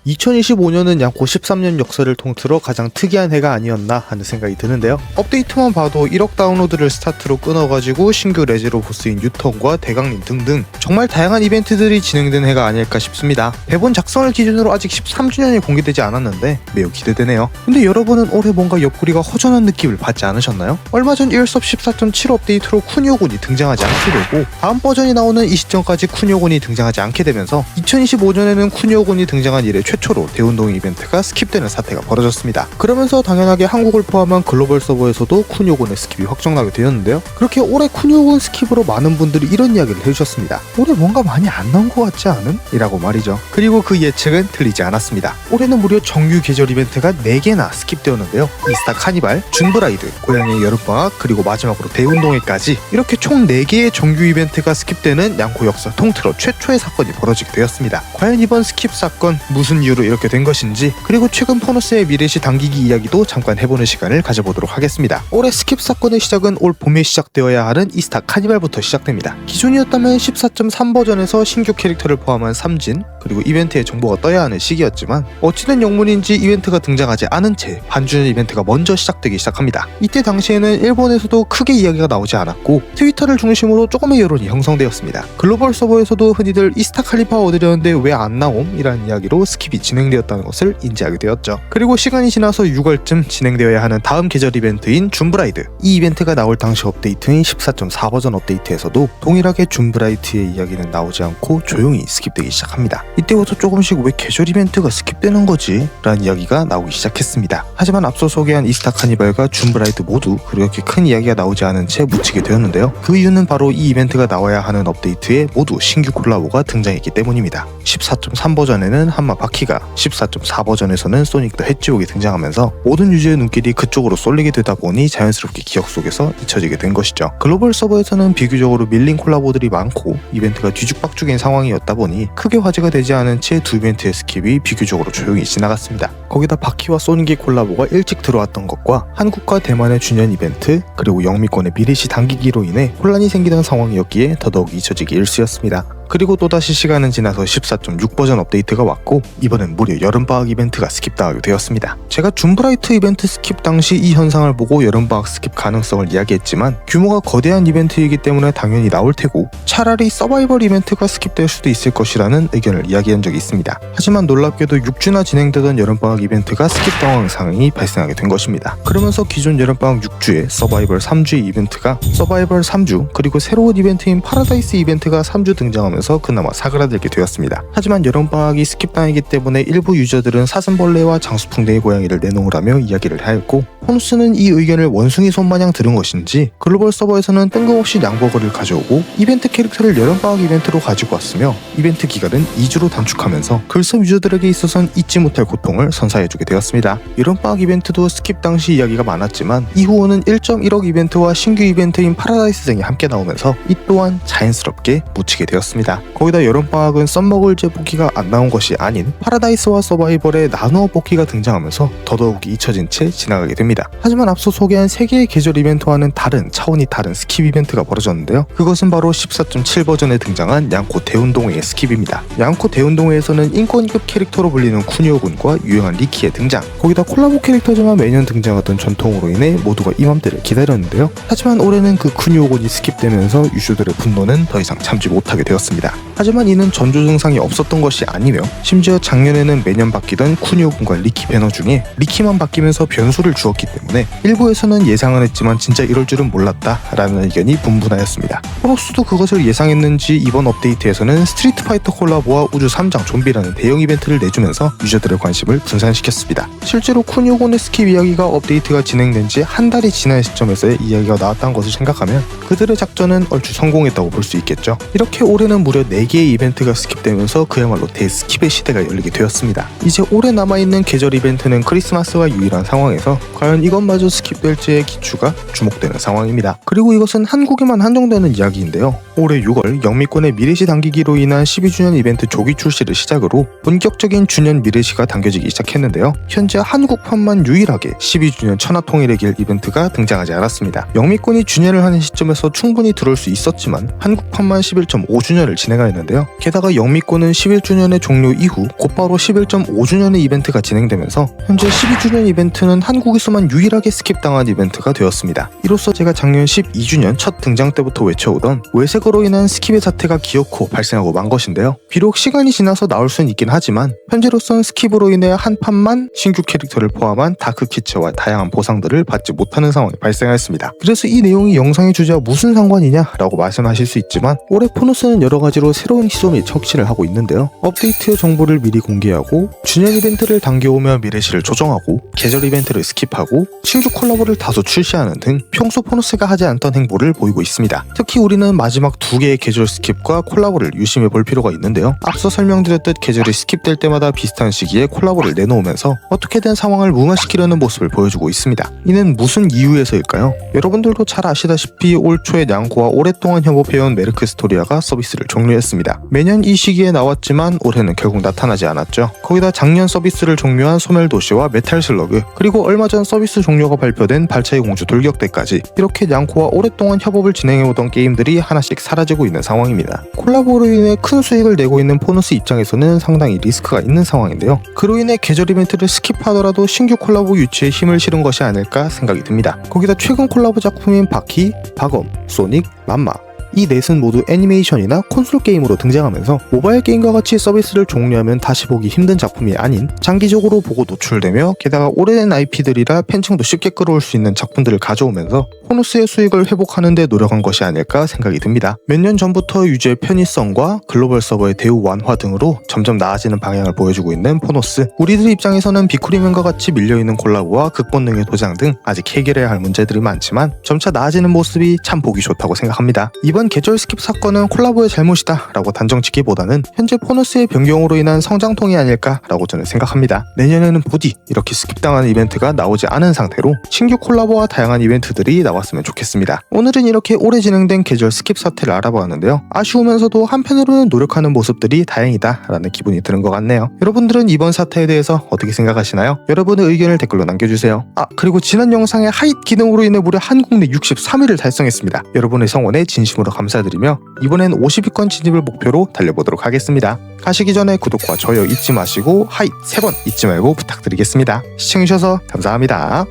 2025년은 양코 13년 역사를 통틀어 가장 특이한 해가 아니었나 하는 생각이 드는데요. 업데이트만 봐도 1억 다운로드를 스타트로 끊어가지고 신규 레제로 보스인 유턴과 대강림 등등 정말 다양한 이벤트들이 진행된 해가 아닐까 싶습니다. 대본 작성을 기준으로 아직 13주년이 공개되지 않았는데 매우 기대되네요. 근데 여러분은 올해 뭔가 옆구리가 허전한 느낌을 받지 않으셨나요? 얼마 전 1섭 14.7 업데이트로 쿠니오군이 등장하지 않게 되고 다음 버전이 나오는 이 시점까지 쿠니오군이 등장하지 않게 되면서 2025년에는 쿠니오군이 등장한 이래 최초로 대운동 이벤트가 스킵되는 사태가 벌어졌습니다. 그러면서 당연하게 한국을 포함한 글로벌 서버에서도 쿠니오군의 스킵이 확정나게 되었는데요. 그렇게 올해 쿠니오군 스킵으로 많은 분들이 이런 이야기를 해주셨습니다. 올해 뭔가 많이 안 나온 것 같지 않은? 이라고 말이죠. 그리고 그 예측은 틀리지 않았습니다. 올해는 무려 정규 계절 이벤트가 4개나 스킵되었는데요. 이스타 카니발, 준브라이드, 고양이의 여름방학, 그리고 마지막으로 대운동회까지 이렇게 총 4개의 정규 이벤트가 스킵되는 양코 역사 통틀어 최초의 사건이 벌어지게 되었습니다. 과연 이번 스킵 사건 무슨 이유로 이렇게 된 것인지, 그리고 최근 포너스의 미래시 당기기 이야기도 잠깐 해보는 시간을 가져보도록 하겠습니다. 올해 스킵 사건의 시작은 올 봄에 시작되어야 하는 이스타 카니발부터 시작됩니다. 기존이었다면 14.3 버전에서 신규 캐릭터를 포함한 3진, 그리고 이벤트의 정보가 떠야 하는 시기였지만 어찌된 영문인지 이벤트가 등장하지 않은 채 반주년 이벤트가 먼저 시작되기 시작합니다. 이때 당시에는 일본에서도 크게 이야기가 나오지 않았고 트위터를 중심으로 조금의 여론이 형성되었습니다. 글로벌 서버에서도 흔히들 이스타 칼리파 얻으려는데 왜 안 나옴? 이라는 이야기로 스킵이 진행되었다는 것을 인지하게 되었죠. 그리고 시간이 지나서 6월쯤 진행되어야 하는 다음 계절 이벤트인 준브라이드, 이 이벤트가 나올 당시 업데이트인 14.4 버전 업데이트에서도 동일하게 준브라이트의 이야기는 나오지 않고 조용히 스킵되기 시작합니다. 이때부터 조금씩 왜 계절 이벤트가 스킵되는 거지? 라는 이야기가 나오기 시작했습니다. 하지만 앞서 소개한 이스타 카니발과 준브라이드 모두 그렇게 큰 이야기가 나오지 않은 채 묻히게 되었는데요. 그 이유는 바로 이 이벤트가 나와야 하는 업데이트에 모두 신규 콜라보가 등장했기 때문입니다. 14.3 버전에는 한마 바퀴가, 14.4 버전에서는 소닉 더 해지옥이 등장하면서 모든 유저의 눈길이 그쪽으로 쏠리게 되다 보니 자연스럽게 기억 속에서 잊혀지게 된 것이죠. 글로벌 서버에서는 비교적으로 밀린 콜라보들이 많고 이벤트가 뒤죽박죽인 상황이었다 보니 크게 화제가 되지 않은 채 두 이벤트의 스킵이 비교적으로 조용히 지나갔습니다. 거기다 바퀴와 소닉의 콜라보가 일찍 들어왔던 것과 한국과 대만의 주년 이벤트, 그리고 영미권의 미래시 당기기로 인해 혼란이 생기던 상황이었기에 더더욱 잊혀지기 일쑤였습니다. 그리고 또다시 시간은 지나서 14.6 버전 업데이트가 왔고 이번엔 무려 여름방학 이벤트가 스킵당하게 되었습니다. 제가 준브라이트 이벤트 스킵 당시 이 현상을 보고 여름방학 스킵 가능성을 이야기했지만 규모가 거대한 이벤트이기 때문에 당연히 나올 테고 차라리 서바이벌 이벤트가 스킵될 수도 있을 것이라는 의견을 이야기한 적이 있습니다. 하지만 놀랍게도 6주나 진행되던 여름방학 이벤트가 스킵당한 상황이 발생하게 된 것입니다. 그러면서 기존 여름방학 6주에 서바이벌 3주의 이벤트가 서바이벌 3주, 그리고 새로운 이벤트인 파라다이스 이벤트가 3주 등장하면서 그나마 사그라들게 되었습니다. 하지만 여름방학이 스킵당이기 때문에 일부 유저들은 사슴벌레와 장수풍뎅이 고양이를 내놓으라며 이야기를 하였고 포누스는 이 의견을 원숭이 손마냥 들은 것인지 글로벌 서버에서는 뜬금없이 양버거를 가져오고 이벤트 캐릭터를 여름방학 이벤트로 가지고 왔으며 이벤트 기간은 2주로 단축하면서 글섬 유저들에게 있어선 잊지 못할 고통을 선사해주게 되었습니다. 여름방학 이벤트도 스킵 당시 이야기가 많았지만 이후로는 1.1억 이벤트와 신규 이벤트인 파라다이스 등이 함께 나오면서 이 또한 자연스럽게 묻히게 되었습니다. 거기다 여름방학은 썸머글즈 뽑기가 안 나온 것이 아닌 파라다이스와 서바이벌의 나누어 뽑기가 등장하면서 더더욱 잊혀진 채 지나가게 됩니다. 하지만 앞서 소개한 3개의 계절 이벤트와는 다른 차원이 다른 스킵 이벤트가 벌어졌는데요. 그것은 바로 14.7 버전에 등장한 양코 대운동회의 스킵입니다. 양코 대운동회에서는 인권급 캐릭터로 불리는 쿠니오군과 유명한 리키의 등장, 거기다 콜라보 캐릭터지만 매년 등장하던 전통으로 인해 모두가 이맘때를 기다렸는데요. 하지만 올해는 그 쿠니오군이 스킵되면서 유저들의 분노는 더 이상 참지 못하게 되었습니다. 하지만 이는 전조 증상이 없었던 것이 아니며 심지어 작년에는 매년 바뀌던 쿠니오군과 리키 배너 중에 리키만 바뀌면서 변수를 주었기 때문에 일부에서는 예상은 했지만 진짜 이럴 줄은 몰랐다 라는 의견이 분분하였습니다. 포너스도 그것을 예상했는지 이번 업데이트에서는 스트리트 파이터 콜라보와 우주 3장 좀비라는 대형 이벤트를 내주면서 유저들의 관심을 분산시켰습니다. 실제로 쿠니오군의 스킵 이야기가 업데이트가 진행된 지 한 달이 지난 시점에서의 이야기가 나왔다는 것을 생각하면 그들의 작전은 얼추 성공했다고 볼 수 있겠죠. 이렇게 올해는 무려 4개의 이벤트가 스킵되면서 그야말로 대스킵의 시대가 열리게 되었습니다. 이제 올해 남아있는 계절 이벤트는 크리스마스가 유일한 상황에서 과연 이것마저 스킵될지의 기추가 주목되는 상황입니다. 그리고 이것은 한국에만 한정되는 이야기인데요. 올해 6월 영미권의 미래시 당기기로 인한 12주년 이벤트 조기 출시를 시작으로 본격적인 주년 미래시가 당겨지기 시작했는데요. 현재 한국판만 유일하게 12주년 천하통일의 길 이벤트가 등장하지 않았습니다. 영미권이 주년을 하는 시점에서 충분히 들어올 수 있었지만 한국판만 11.5주년을 이벤트를 진행하였는데요. 게다가 영미권은 11주년의 종료 이후 곧바로 11.5주년의 이벤트가 진행되면서 현재 12주년 이벤트는 한국에서만 유일하게 스킵당한 이벤트가 되었습니다. 이로써 제가 작년 12주년 첫 등장 때부터 외쳐오던 외색으로 인한 스킵의 사태가 기어코 발생하고 만 것인데요. 비록 시간이 지나서 나올 수는 있긴 하지만 현재로선 스킵으로 인해 한 판만 신규 캐릭터를 포함한 다크키츠와 다양한 보상들을 받지 못하는 상황이 발생하였습니다. 그래서 이 내용이 영상의 주제와 무슨 상관이냐 라고 말씀하실 수 있지만 올해 포너스는 여러가지로 새로운 시도 및 척치를 하고 있는데요. 업데이트 정보를 미리 공개하고 주년 이벤트를 당겨오며 미래시를 조정하고 계절 이벤트를 스킵하고 신규 콜라보를 다소 출시하는 등 평소 포너스가 하지 않던 행보를 보이고 있습니다. 특히 우리는 마지막 2개의 계절 스킵과 콜라보를 유심히 볼 필요가 있는데요. 앞서 설명드렸듯 계절이 스킵될 때마다 비슷한 시기에 콜라보를 내놓으면서 어떻게든 상황을 무마시키려는 모습을 보여주고 있습니다. 이는 무슨 이유에서일까요? 여러분들도 잘 아시다시피 올 초에 냥코와 오랫동안 협업해온 메르크스토리아가 서비스를 종료했습니다. 매년 이 시기에 나왔지만 올해는 결국 나타나지 않았죠. 거기다 작년 서비스를 종료한 소멸도시와 메탈슬러그, 그리고 얼마 전 서비스 종료가 발표된 발차의 공주 돌격대까지 이렇게 냥코와 오랫동안 협업을 진행해오던 게임들이 하나씩 사라지고 있는 상황입니다. 콜라보로 인해 큰 수익을 내고 있는 포너스 입장에서는 상당히 리스크가 있는 상황인데요. 그로 인해 계절 이벤트를 스킵하더라도 신규 콜라보 유치에 힘을 실은 것이 아닐까 생각이 듭니다. 거기다 최근 콜라보 작품인 바키, 바검, 소닉, 맘마, 이 넷은 모두 애니메이션이나 콘솔 게임으로 등장하면서 모바일 게임과 같이 서비스를 종료하면 다시 보기 힘든 작품이 아닌 장기적으로 보고 노출되며 게다가 오래된 IP들이라 팬층도 쉽게 끌어올 수 있는 작품들을 가져오면서 포너스의 수익을 회복하는 데 노력한 것이 아닐까 생각이 듭니다. 몇 년 전부터 유저의 편의성과 글로벌 서버의 대우 완화 등으로 점점 나아지는 방향을 보여주고 있는 포너스. 우리들 입장에서는 비쿠리맨과 같이 밀려있는 콜라보와 극본능의 도장 등 아직 해결해야 할 문제들이 많지만 점차 나아지는 모습이 참 보기 좋다고 생각합니다. 이번 계절 스킵 사건은 콜라보의 잘못이다 라고 단정 짓기보다는 현재 포너스의 변경으로 인한 성장통이 아닐까 라고 저는 생각합니다. 내년에는 부디 이렇게 스킵당하는 이벤트가 나오지 않은 상태로 신규 콜라보와 다양한 이벤트들이 나왔으면 좋겠습니다. 오늘은 이렇게 오래 진행된 계절 스킵 사태를 알아보았는데요. 아쉬우면서도 한편으로는 노력하는 모습들이 다행이다 라는 기분이 드는 것 같네요. 여러분들은 이번 사태에 대해서 어떻게 생각하시나요? 여러분의 의견을 댓글로 남겨주세요. 그리고 지난 영상의 하잇 기능으로 인해 무려 한국 내 63위를 달성했습니다. 여러분의 성원에 진심으로 감사드리며 이번엔 50위권 진입을 목표로 달려보도록 하겠습니다. 가시기 전에 구독과 좋아요 잊지 마시고 하잇 3번 잊지 말고 부탁드리겠습니다. 시청해주셔서 감사합니다.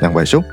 양발쇼